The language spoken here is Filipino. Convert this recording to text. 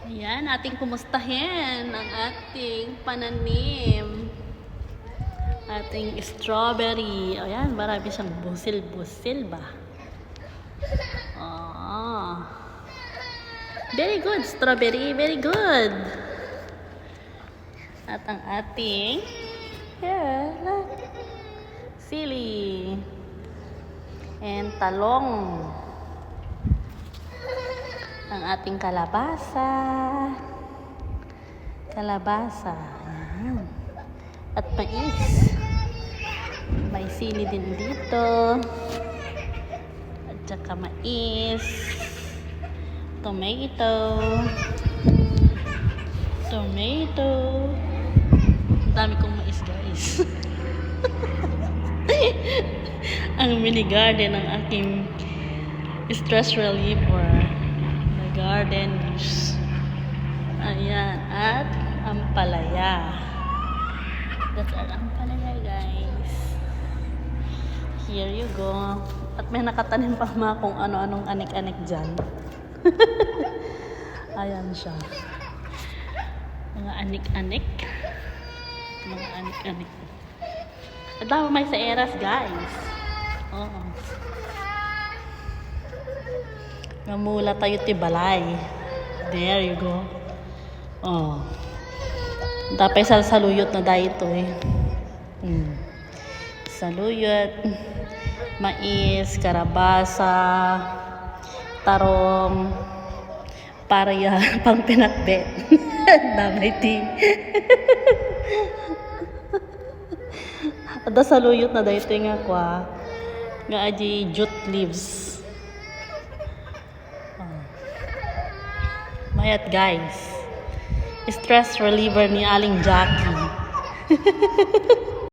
Ayan, ating kumustahin ang ating pananim. Ating strawberry. Ayan, marami siyang busil-busil ba? Oh. Very good, strawberry. Very good. At ang ating sili. And talong. Ang ating kalabasa. Ayan. At mais. May sili din dito. At saka mais. Tomato. Ang dami kong mais, guys. Ang mini garden ng aking stress reliever. Gardens. Ayan. At ampalaya. That's our ampalaya, guys. Here you go. At may nakatanim pa mga kung ano-anong anik-anik dyan. Ayan siya. Mga anik-anik. At dami may sa eras, guys. Oo. Namula tayo tibalay. There you go. Oh. Tapos saluyot na dahil ito eh. Saluyot. Mais, karabasa, tarong, parya, pang pinakbet. Damay ti. Ada saluyot na dahil ito nga kwa. Nga aji jute leaves. Mayat, guys. Stress reliever ni Aling Jackie.